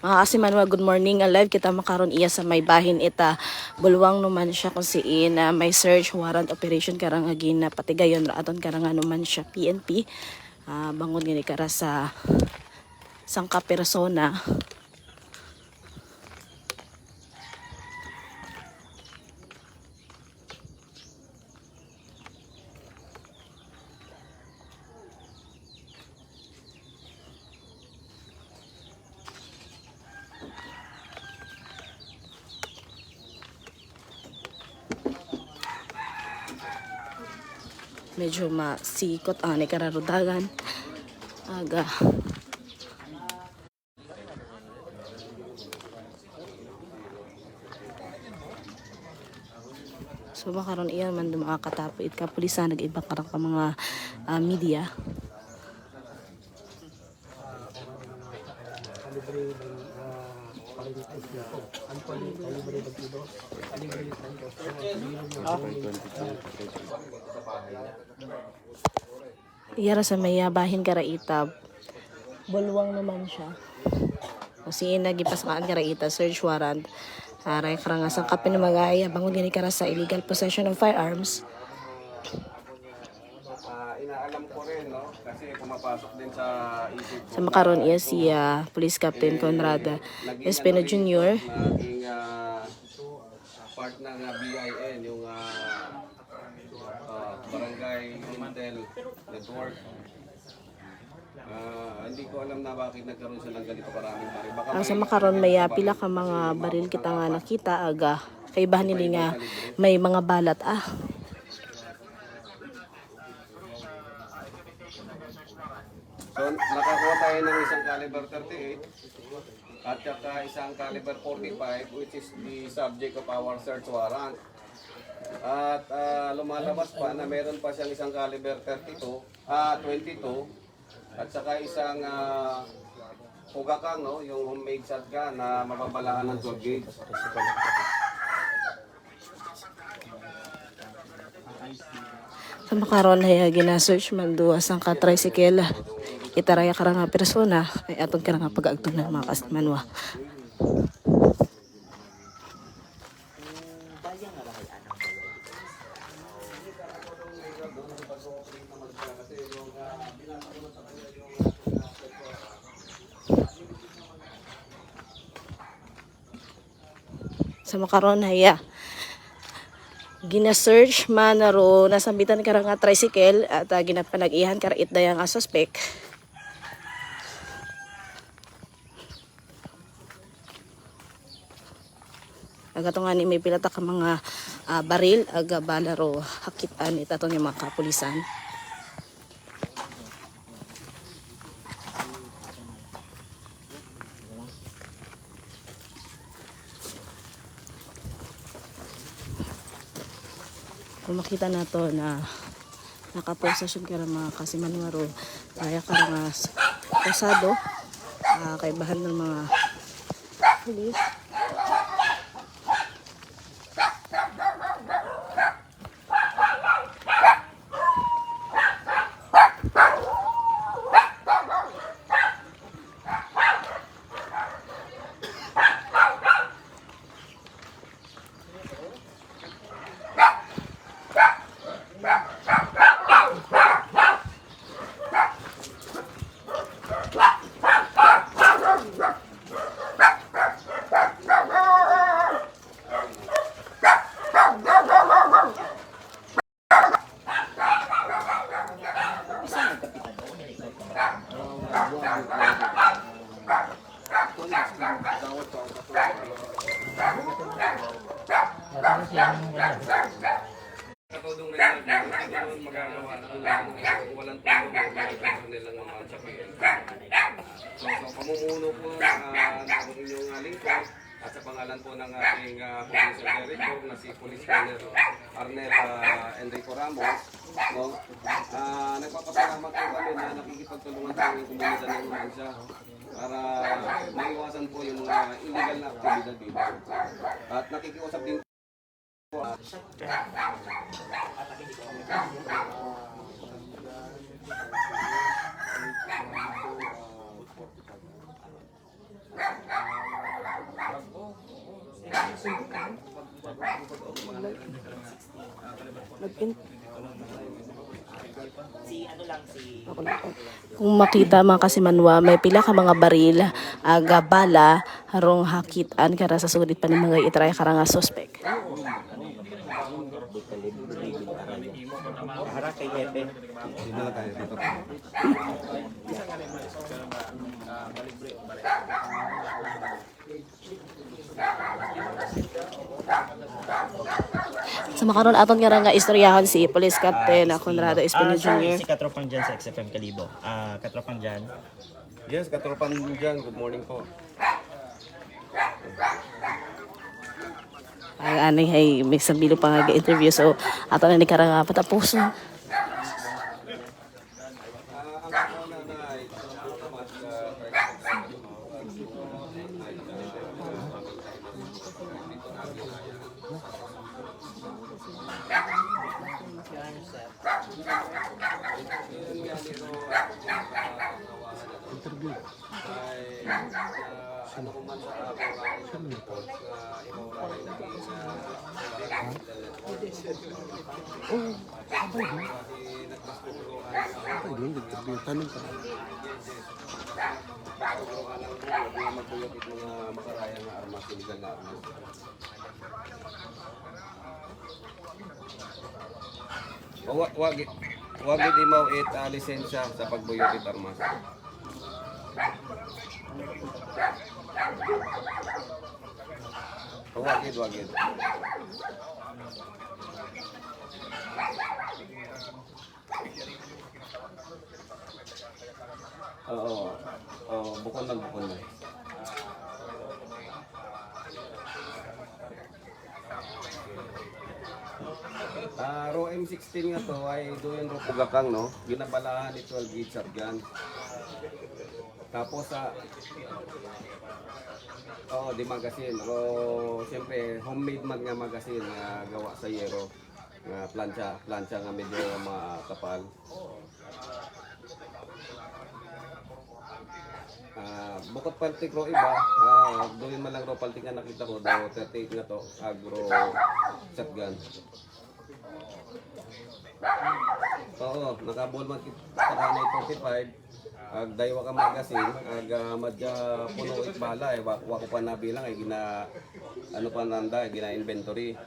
Mga kasimanwa, good morning. Alive kita makaron iya sa may bahin ita. Bulwang naman siya kung siin na may search warrant operation karang agin na patigayon raaton karang naman siya PNP. Bangon gini kara sa sangka persona. Medyo masikot ani kararudagan aga so makaron iyan man makakatapit ka pulisan nag-iba karang ka mga media iyara sa may bahin karaitab bulwang naman siya kasi nagipasakaan karaita search warrant aray karang asang kapin na magaya bangon gani kara sa illegal possession of firearms. Inaalam ko rin, no? Kasi pumapasok din sa isip ko. Sa makaron iya si Police Captain Conrad Espino Jr. Naging part ng BIN, yung Barangay Intel Network. Hindi ko alam na bakit nagkaroon siya ng ganito karaming baril. Baka Sa makaron may pila ka mga baril kita nga nakita aga kay bahan nila nga may mga balat So, nakakuha tayo ng isang caliber 38 at saka isang caliber 45 which is the subject of our search warrant. At lumalabas pa na meron pa siyang isang caliber 22 at saka isang Hugakang, no? Yung homemade shotgun na mababalaan ng 12 gauge. sa makaron ay gina-search man duwa sang ka tricycle itaraya karang nga persona ay aton karang nga pag-agtong ng mga kasimanwa. Sa makaron ay gina-search man naro nasambitan karang nga tricycle at ginapanag-ihan kara itdaya nga suspect. Aga to nga ni may pilata ka mga baril aga balaro hakitan itaton yung mga kapulisan. Kung makita na to na nakaposasyon ka ng mga kasimanwaro kaya ka nga pasado kay bahan ng mga pulis. Katulong na yun, hindi naman magagawa na walang tulong nilang mga sa PNP. So, pamumuno po ng inyong lingkod at sa pangalan po ng ating Police Director na si Police Colonel Arnel Enrico Ramos, no? Nagpapasalamat po kami na nakikipagtulungan sa aming komunidad ng Mansya para maiwasan po yung mga illegal na aktibidad dito. At nakikiusap din po Nagpin- Ako lang po. Kung makita mga kasimanwa, may pila ka mga baril, aga bala, harong hakitan kara sa sudit pa ni mga itry karang nga suspek. Harap kay Epe. Dito na tayo dito. Sa makaroon aton nga istoryahan si Police Captain Conrado Espino Jr. Si Katropang dyan sa XFM Kalibo. Katropang dyan. Yes, katropan dyan. Good morning po. Ang anay ay may sabilo pa nga interview so ato na ni karang patapuso. Ang ako na ay ano kung man sa ako ang report na imawaray na wag imaw it lisensya sa pagbuyot it armas. Wagid. Oo, bukon na. Raw M16 nga to ay doon ro pugakang no, ginabalahan ni 12 gauge shotgun. Tapos di magazine. Siyempre homemade man nga magazine nga gawa sa yero. Nga plancha nga medyo makapal. Bukod paltik ro iba, doon man lang ro paltik nga nakita ko daw 38 nga to, agro shotgun. Nakabol man kita kanay 45. Daywa ka magazine, madya puno it bala wako pa nabilang ay gina inventory.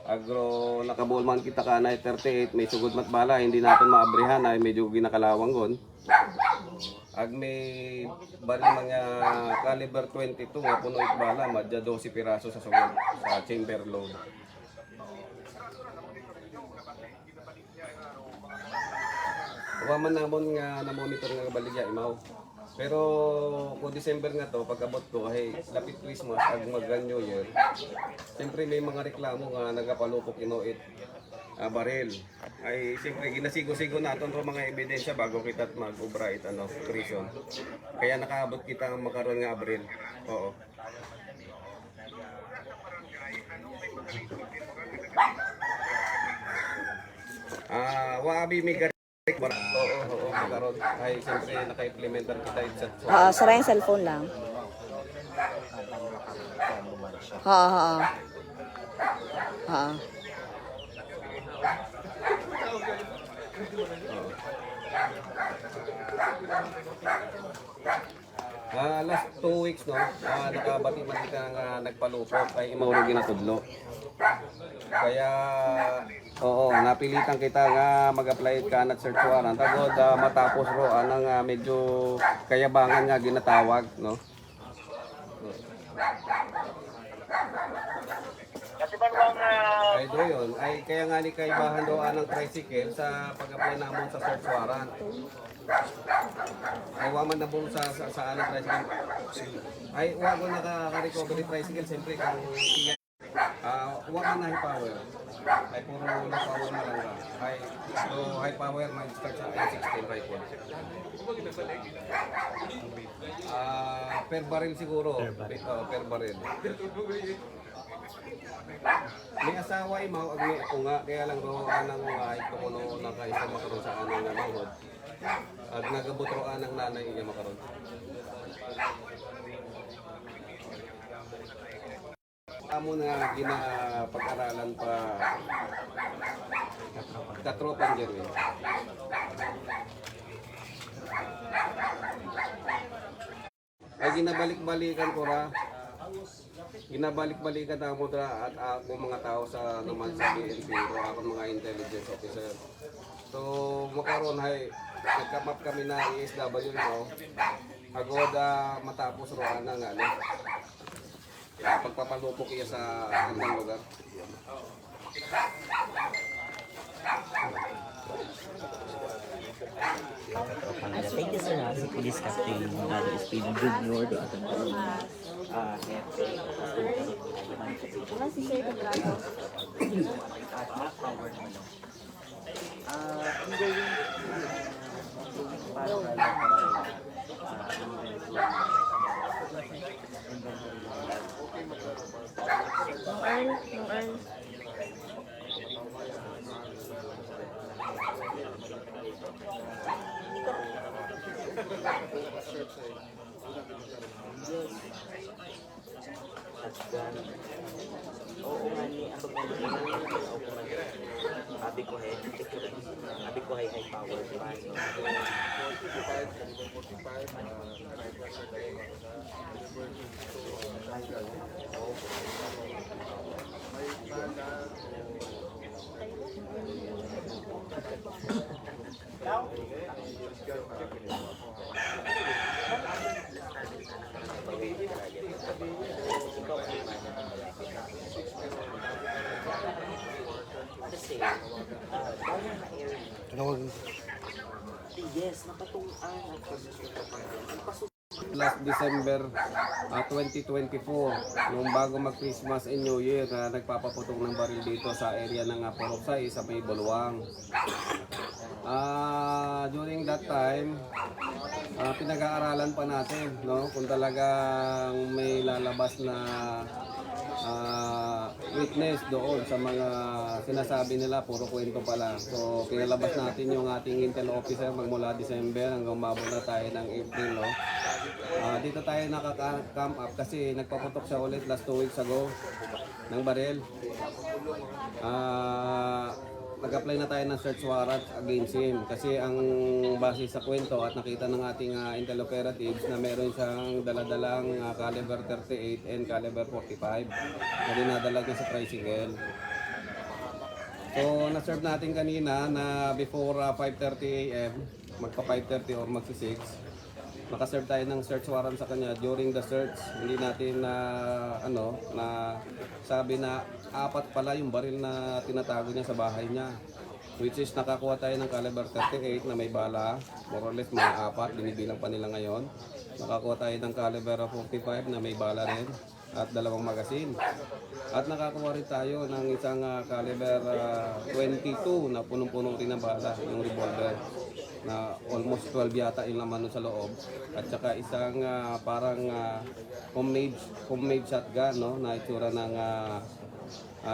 Agro nakabol man kita kanay 38, may sugod mat bala, hindi natin maabrihan ay medyo ginakalawang gon. May baril mga caliber 22 nga puno it bala, madya 12 piraso sa sugod sa chamber load. Waman namon nga na-monitor nga baligya imaw. Pero kung December nga to, pag-abot ko ay lapit Christmas ag mag-New Year. Siyempre may mga reklamo nga nagapalupok inuit baril. Ay siyempre ginasigo-sigo naton ro mga ebidensya bago kita mag-ubra it prison. Kaya nakaabot kita ang makaroon nga baril. Oo. Wabi may Oo, karon ay siyempre naka-implementer kita sa Sara yung cellphone lang. Last 2 weeks no, nakabati man kita nga nagpalupot ay imawro ginatudlo. Kaya napilitan kita nga mag-apply ka na search warrant tagod matapos ro anang medyo kayabangan nga ginatawag no. Ay do yun, ay kaya nga ni kaibahan do anang tricycle sa pag-apply namon sa search warrant. Ay waman na po sa anang tricycle. Ay wago naka-recovery tricycle siyempre kung wag na high power. Ay puro low power na lang. High power man start sa M16 rifle. Per barrel siguro. Per barrel. May asawa imaw ag may ako nga kaya lang ro anang ito kuno nakaisa makaron sa anang nanahod. Ag nagabot ro anang nanay niya makaron. amo na ginapag-aralan pa katropan Jerwin. Ay ginabalik-balikan ko ra. Ginabalik-balikan na mo ra at ako mga tao sa naman sa PNP o ako mga intelligence officer. So makaroon ay nagkamap kami na ESW no. Agod matapos roan ang ano. Pagpapalupok iya sa andang lugar. Thank you, sir. Si Police Captain Espino Junior, do aton po. Hepe. Wala si Sir Quebrado. Power naman. Ongoing Nung earn. Oo nga ni, ang abi ko ay high power pa. Kasi, yes, napatungan at Last December 2024, nung bago mag-Christmas and New Year, nagpapaputok ng baril dito sa area ng Poroksay sa may Buluang. During that time, pinag-aaralan pa natin no, kung talagang may lalabas na witness doon sa mga sinasabi nila, puro kwento pala. So, pinalabas natin yung ating intel officer magmula December hanggang umabot na tayo ng April. No? Dito tayo nakaka-camp up kasi nagpaputok siya ulit last 2 weeks ago ng baril. Nag-apply na tayo ng search warrant against him kasi ang base sa kwento at nakita ng ating intel operatives na meron siyang daladalang caliber 38 and caliber 45 na dinadala niya sa tricycle. So na-serve natin kanina na before 5:30 AM, magpa 5:30 or magsi 6, nakaserve tayo ng search warrant sa kanya. During the search, hindi natin na sabi na 4 pala yung baril na tinatago niya sa bahay niya. Which is nakakuha tayo ng caliber 38 na may bala, more or less mga 4, binibilang pa nila ngayon. Nakakuha tayo ng caliber 45 na may bala rin at 2 magasin. At nakakuha rin tayo ng isang caliber 22 na punong-puno rin ng bala, yung revolver na almost 12 yata yung laman nun sa loob, at saka isang parang homemade shotgun no, na itsura ng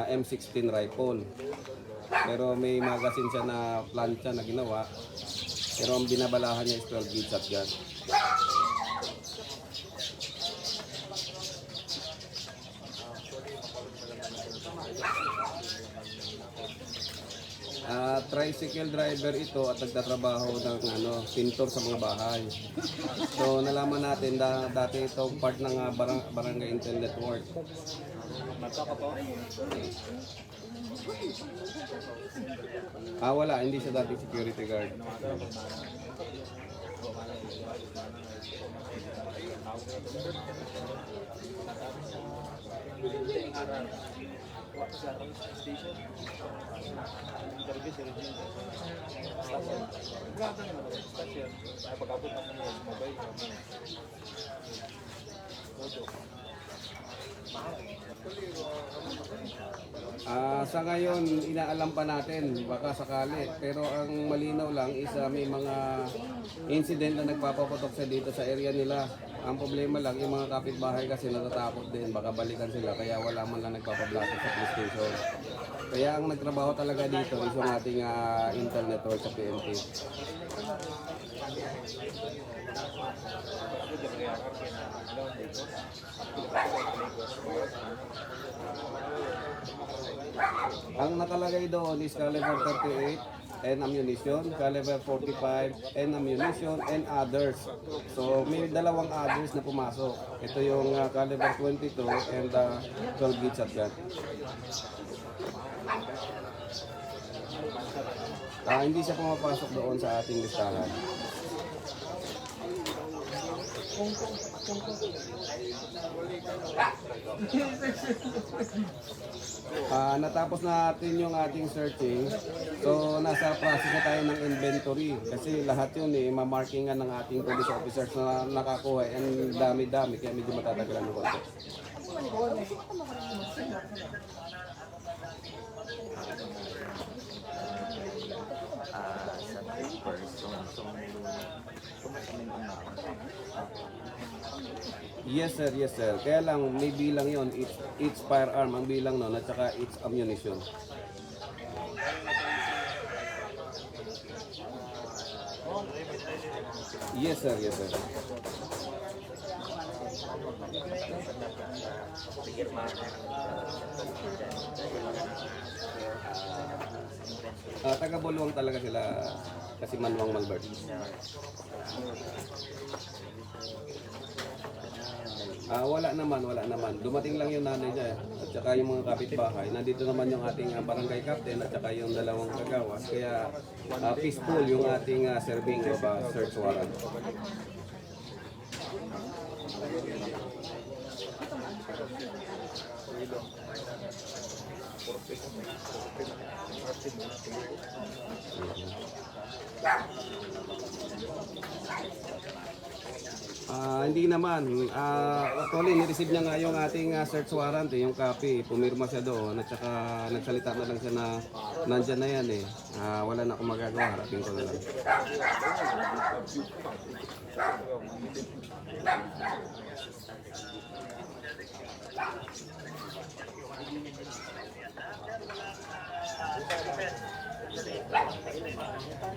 M16 rifle, pero may magazine siya na plancha na ginawa, pero ang binabalahan niya is 12 gauge shotgun. Tricycle driver ito at nagtatrabaho ng pintor sa mga bahay. So nalaman natin dati itong part ng Barangay Intel Network. Wala, hindi siya dati security guard. Sa ngayon, inaalam pa natin, baka sakali. Pero ang malinaw lang is may mga incident na nagpapaputok sa dito sa area nila. Ang problema lang, yung mga kapitbahay kasi natatakot din, baka balikan sila, kaya wala man lang nagpapablato sa police station. Kaya ang nagtrabaho talaga dito is yung ating Intel Network sa PNP. Ang nakalagay doon is caliber 38 and ammunition, caliber 45 and ammunition and others. So may dalawang others na pumasok. Ito yung caliber 22 and 12 gauge shotgun. Hindi siya pumapasok doon sa ating listahan. Natapos natin yung ating searching. So nasa process na tayo ng inventory kasi lahat yun mamarkingan ng ating police officers na nakakuha and dami-dami kaya medyo matatagalan ng konti. Sa third person, so kumasamin ang Yes sir. Kaya lang may bilang yon, each firearm ang bilang nun at saka each ammunition. Yes sir. Taga Buluang talaga sila kasi Manuang Malbert. Wala naman. Dumating lang yung nanay niya at saka yung mga kapitbahay. Nandito naman yung ating barangay captain at saka yung dalawang kagawas. Kaya peaceful yung ating serving of search warrant. Hindi naman. Actually, nireceive niya nga yung ating search warrant, yung copy. Pumirma siya doon at saka nagsalita na lang siya na nandyan na yan wala na akong magagawa, harapin ko na lang.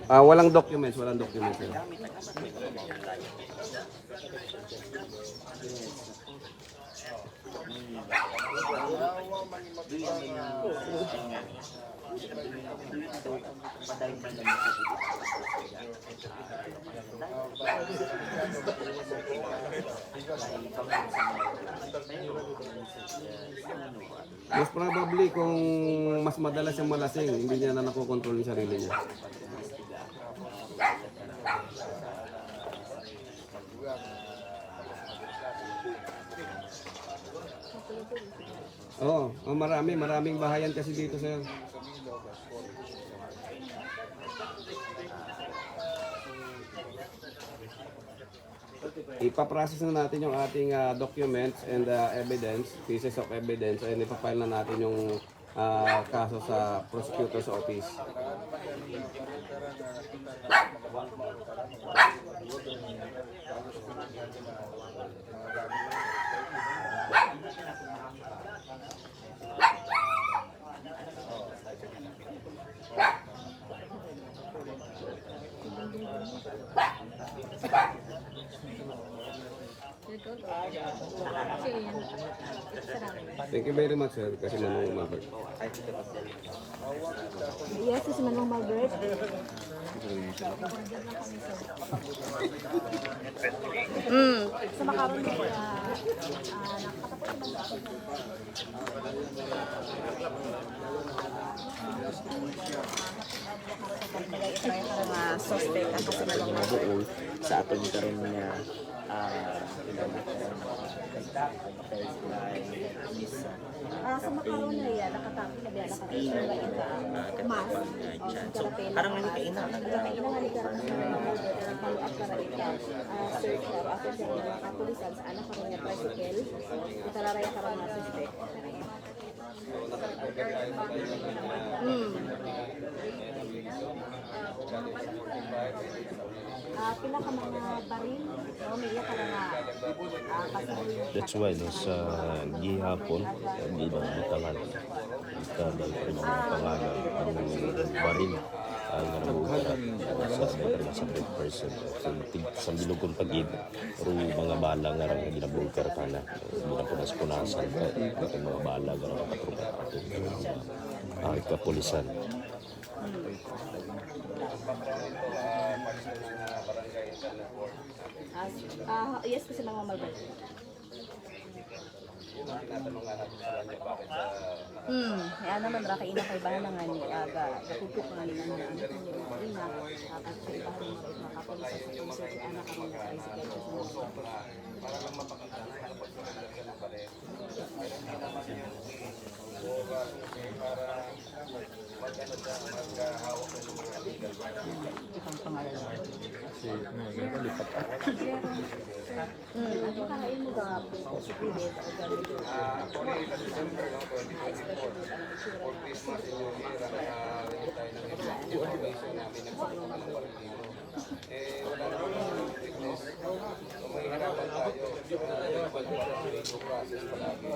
Walang documents. Sir. Most probably kung mas madalas siyang malasing, hindi niya na nakokontrol yung sarili niya. Maraming bahayan kasi dito, sir. Ipaprocess na natin yung ating documents and evidence, pieces of evidence, and ipafile na natin yung kaso sa prosecutor's office. Thank you very much, sir, kasi Manong Malbert. Yes, si Manong Malbert. Sa makaroon ko suspect ang kasi Manong Malbert. Sa aton karon niya sa makaroon na yan, nakatapos na biya, mas. So, parang nga kaina. Kaina nga ni karang sa follow-up para ika search na after siya ng mga kapulisan sa anak karang niya tricycle. Italaray karang mga suspect. Pila ka mga baril, may iya karang That's why no, sa gihapon, hindi na matagal. Kada ko ng pangalan ang baril. ang nabubuhat sa mga sa person. So, sa bilog kong pag-ib, pero mga bala nga rin ginabugar ka na. Ginapunas-punasan ka. Itong mga bala nga rin katrupat ang kapulisan. Yes, kasi mga malbay. Yan naman ra kay ina kay bahala nga ni aga tutupok nga ni ano ang ina at kay bahala mo makapulis sa concert si anak ang tricycle sa para lang mapakita na kapag ka ng pareho. Ang pangalan kasi lipat ano ka hain mo ba posibilidad o ganito Actually, sa December 2024, for Christmas and New Year, tayo ng information namin nagpapakita ng Valentino. Wala naman yung fitness. So, may hirapan tayo. Pag-video process palagi.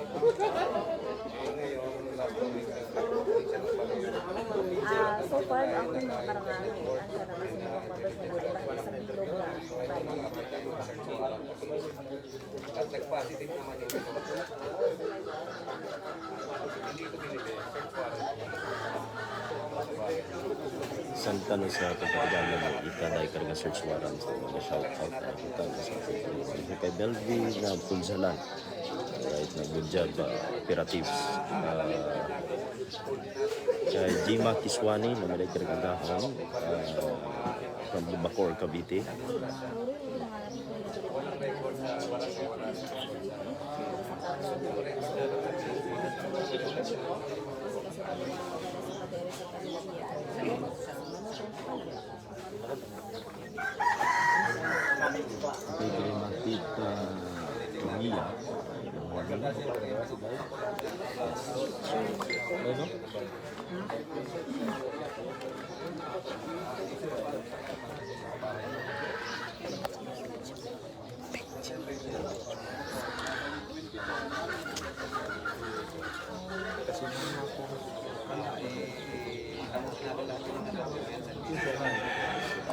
Ngayon, last week, nag-completion na pala yun. so far ako ng karangalan ang sana mas mababas na dito ba sa bilog na At nag-positive naman yung hindi ko binili. Santa na sa kapatigalan ng itanay karga search warrant sa mga shoutout na kita sa kay Belvi na punsalan right na good job operatives kay Jima Kiswani na may karga gahon from Bacor, Cavite. Kay Matita Mia.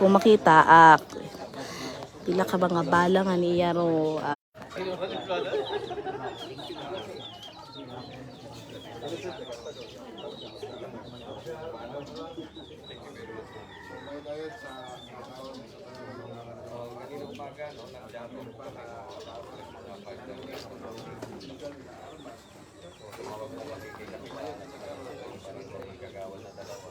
kung makita pila ka mga bala nga niya ro Ganito umaga, nag-jump pa na mga 5 gagawan na dalawa.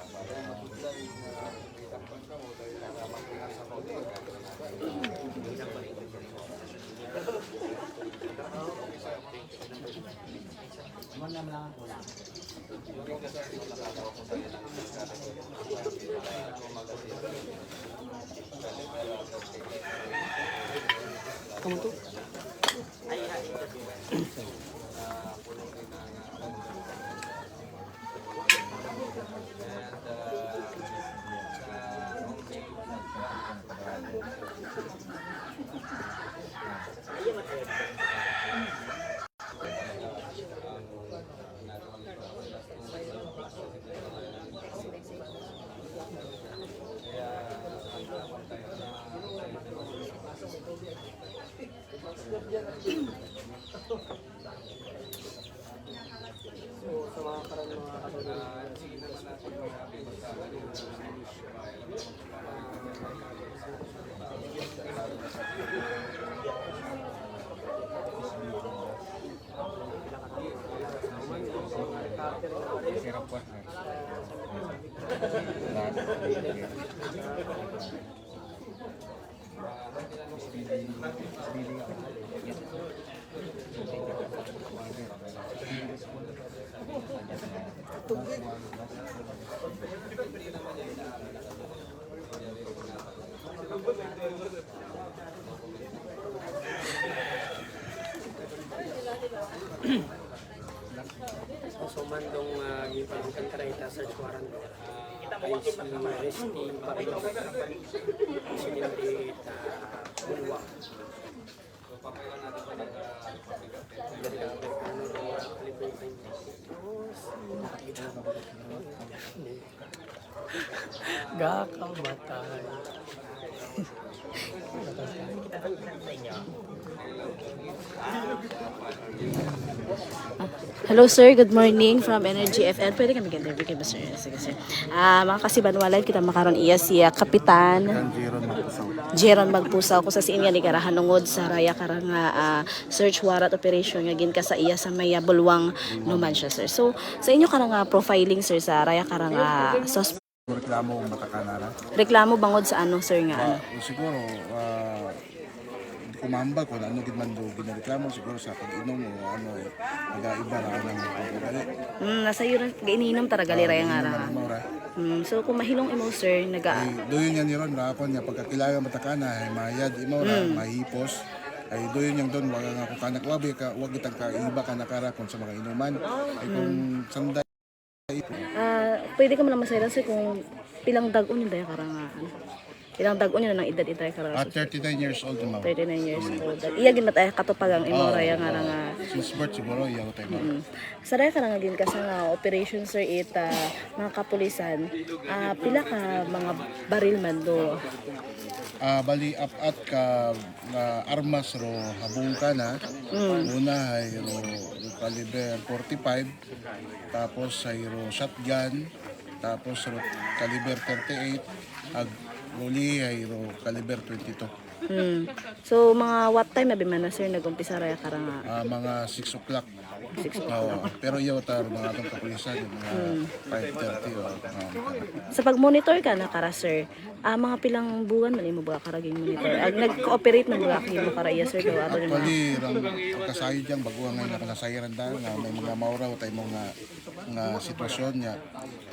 So mandong gipangkan karita search warrant ay si Resty Barrios sinindi Bulwa Gakabatay. Hello sir, good morning from Energy FM. Pwede kami mag-interview kay sir. Sige sir. Mga kasibanwalan kita makaron iya siya Kapitan Jeron Magpusaw ko sa siin nga ni karahanungod sa raya karang search warrant operation nga gin ka sa iya sa Maya Bulwang Numancia sir. So sa inyo karang profiling sir sa raya karang suspect. Reklamo matakanara. Reklamo bangod sa ano sir nga ano? Siguro hindi ko maambal kung ano gid man do ginareklamo siguro sa pag-inom o ano nag-iba ra ang pag-ugali. Nasa iyo rin iniinom tara gali raya nga ra. So kung mahilong imo sir Doyon yan niron ra kon nga pagkakilala matakana ay mayad imo ra mahipos ay doyon yang don wag nga ko kanak wabi ka wag kitang kaiba ka nakara kon sa mga inuman ay kung sanday pwede ka mo lang masayran sir kung pilang dag-on yun dahil karang ilang dag-on yun ng edad-edad karang at 39 years old mo. 39 years old. Iya gin matay katupagang imo raya nga nga Since birth siguro iya ko tayo. sa raya karang gin ka sa operation sir ita mga kapulisan pila ka mga baril man do. Bali at ka armas ro habong ka na una ay ro caliber 45 tapos ay ro shotgun tapos ro caliber 38 ag uli ay ro caliber 22 So mga what time abi man na sir nagumpisa raya karang mga 6 o'clock. Pero iyo tar mga atong kapulisan yung mga 5:30 sa pag-monitor ka na kara sir mga pilang buwan man imo ba karaging monitor ag nag-cooperate man ba kimo kara iya sir do ato yung mga Actually, ram pagkasayo dyan, bago nga na nasayaran dahil nga may mga mauraw tayo mga sitwasyon niya.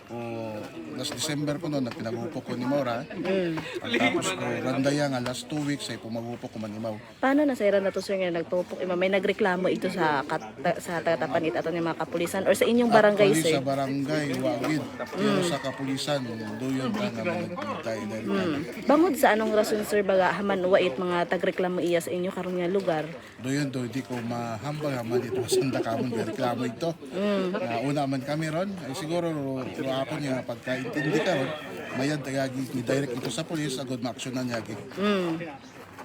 O last December ko noon, nagpinagupok ko ni Maura. At tapos ko, randaya nga, last 2 weeks ay pumagupok ko manimaw. paano nasayran na to sir nga nagpupok may nagreklamo ito sa sa tagatapan ito ng mga kapulisan or sa inyong barangay Actually, sir sa barangay, wagid. Pero sa kapulisan, doon ka nga tayo bangod sa anong rason sir baga haman wait mga tagreklamo iya sa inyo karon nga lugar Doon di ko mahambal naman dito sa sanda kamon reklamo ito. Una man kami ron, ay siguro ro ako niya pagkaintindi ka ron, mayad tagagi ni direct ito sa pulis agad maaksyonan niya gi.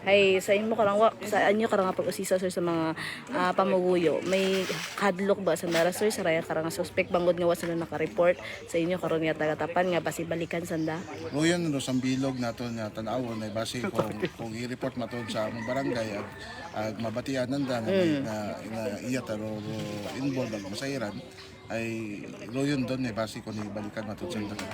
ay sa inyo karang sa inyo karang nga pag-usisa sir sa mga pamuguyo may hadlok ba sa nara sir sa raya karang nga suspect bangod nga wasa na naka-report sa inyo karon nga tagatapan nga basi balikan sanda Royan no sa bilog nato nga tan-awon ay base kung i-report matud sa among barangay ag mabatian nanda nga iya taro involved ang masairan ay royon doon ay base kung ibalikan matud sa nanda.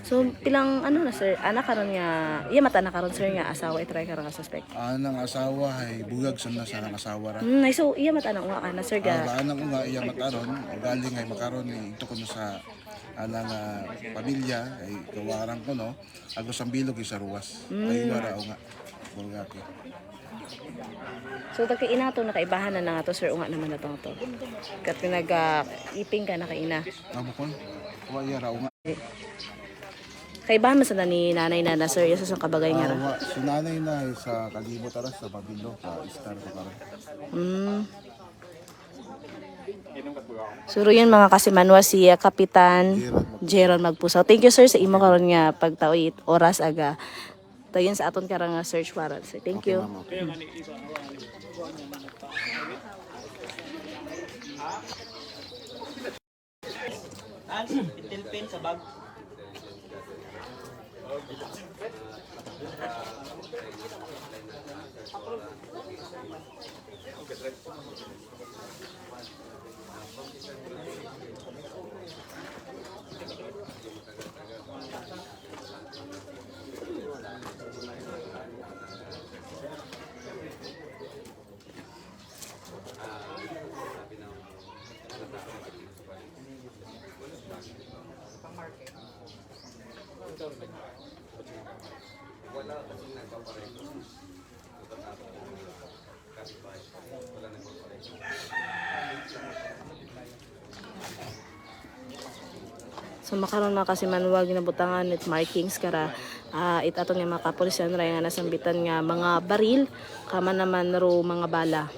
so pilang ano na sir anak karon nga iya mata na karon sir nga asawa itry karang nga suspect Anang asawa ay bugag sa nang asawa ra. ay so iya mata na nga na sir ga Anang nga iya mataron o galing ay makaron ito ko sa anang pamilya ay gawarang ko no agos ang bilog sa ruwas ay wara o nga bulgaki. so tagkaina to nakaibahan na nga to sir unga naman na to kat iping ka nakaina Amo kon wa iya ra o nga. kaibahan man sa ni nanay na sir isa sa kabagay nga ra Si nanay na ay sa kalibot aras sa Pabilo sa Star ko karon. Suro yun mga kasimanwa si Kapitan Jeron Magpusaw. Thank you sir sa imo karon nga pagtaoy oras aga. Tayon sa aton karang search warrant sir. Thank you. Itilpin sa bag. So makaron na kasi manuwag na butangan at markings kara itaton nga mga kapulisan ray nga nasambitan nga mga baril kama naman ro mga bala.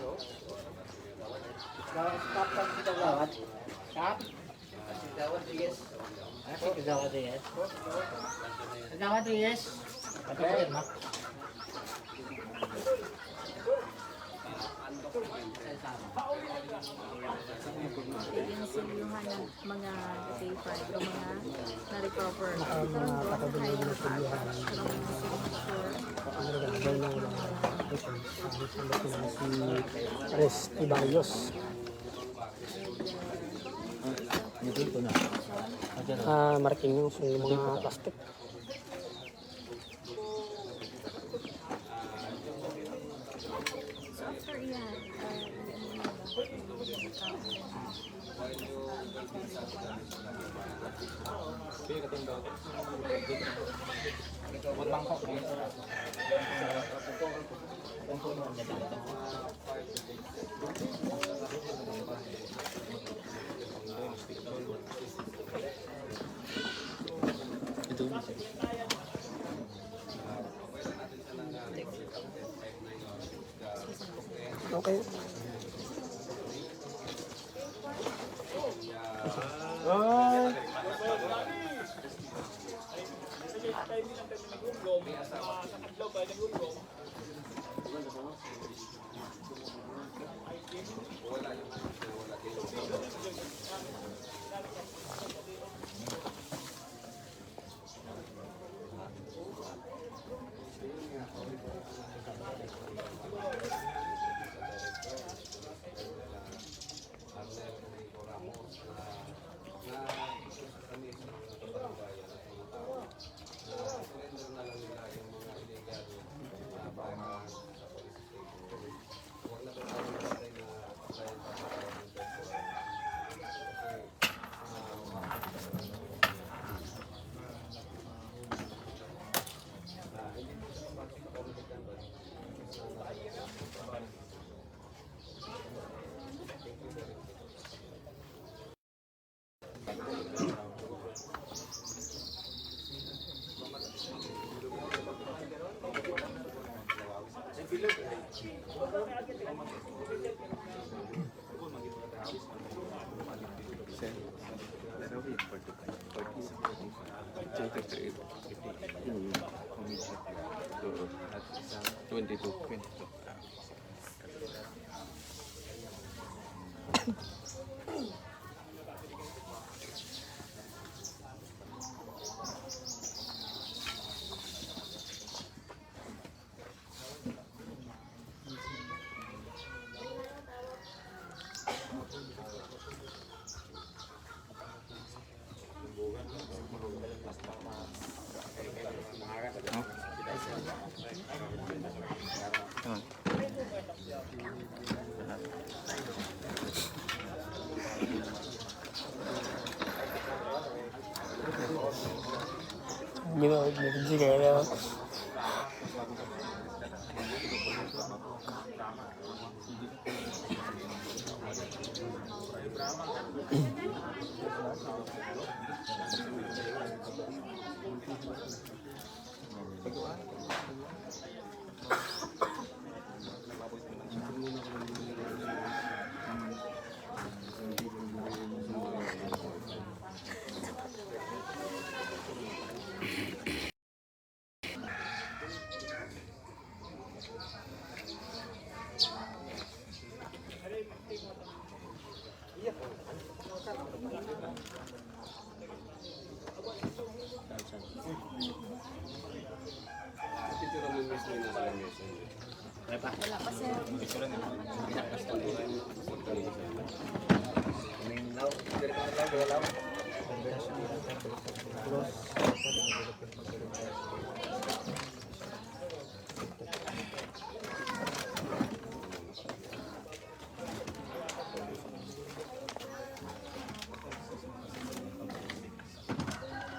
yung silyuhan ng mga paper, yung mga na-recover. Ito ang nakakabili ng silyuhan. Res Ibayos. Dito na. Marking yung mga plastic. So after iyan, Okay. Hindi ba, hindi kaya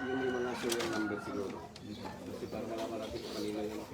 Yung may mga serial number siguro. Kasi para malaman natin kung kanina yung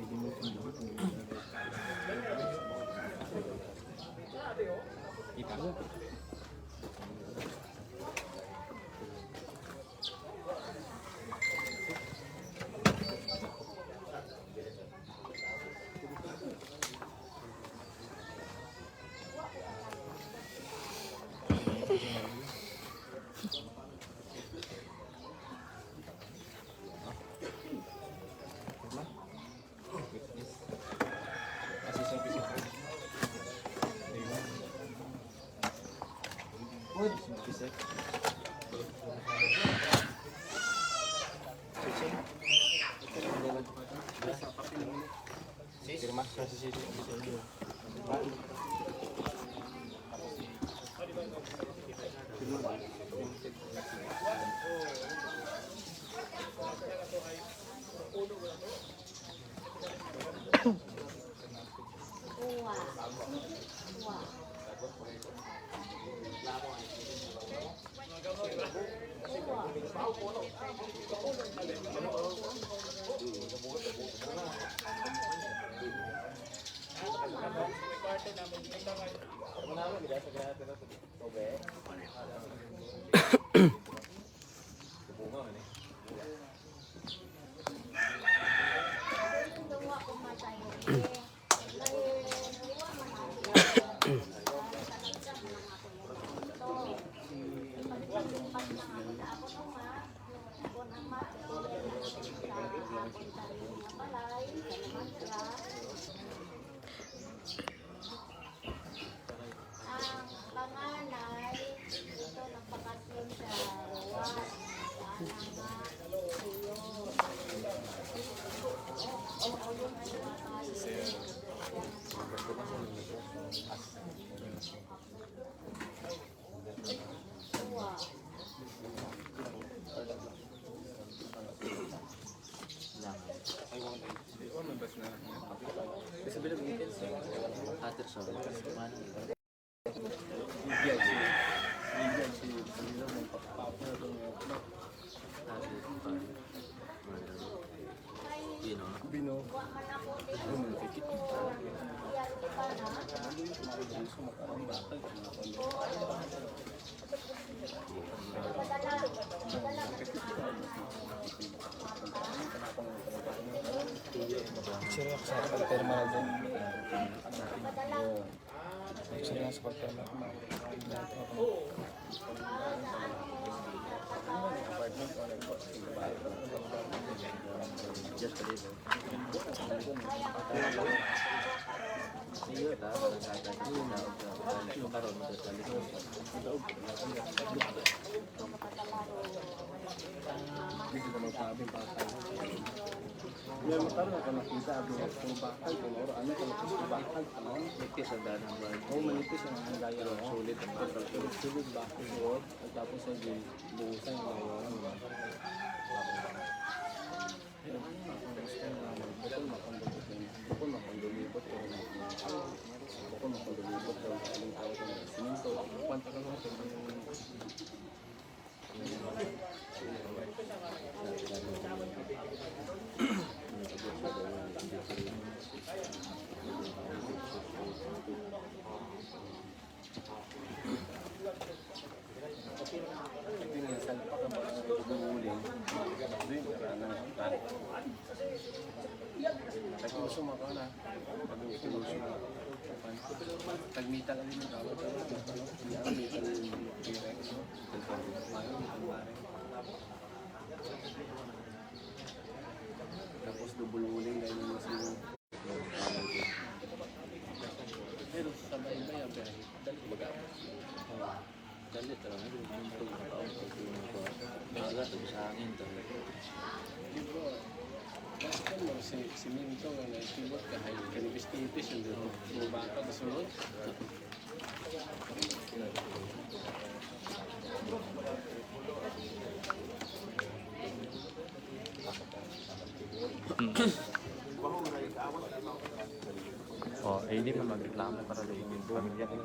Oh, eh hindi man magreklamo para sa inyong pamilya ko.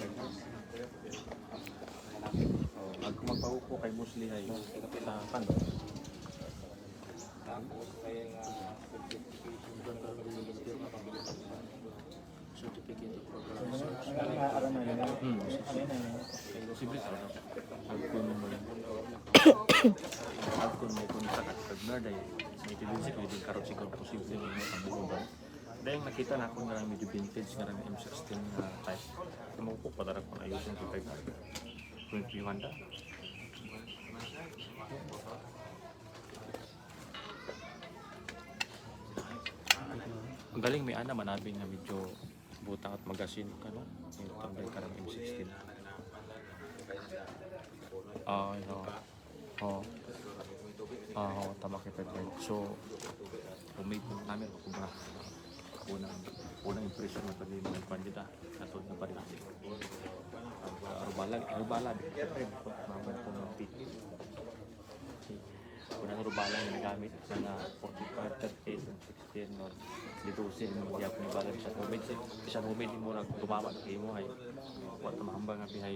Magpaupo kay Musli ay sa pano. Certificate of progress. Posible sa Agkun may kontak at pagmurday, may tilinsi ko yung karot siguro posible yung mga pamilya. Dahil nakita na ako na medyo vintage na rin M16 na type. Tumupo pa darap ko na ayusin ko kay 20 Honda. Ang galing may ana manabing na medyo butang at magasin ka no. Yung tambay ka ng M16. Tama kay Pepe. So, umay po namin ako na unang impression na pag mga pandita atod na pala. Arubala di Pepe po naman po ng pit. Unang arubala na nagamit na 45, 38, 16 or dito sin hindi ako nabalag sa moment mo na tumama kay mo ay wala mahambang nga bihay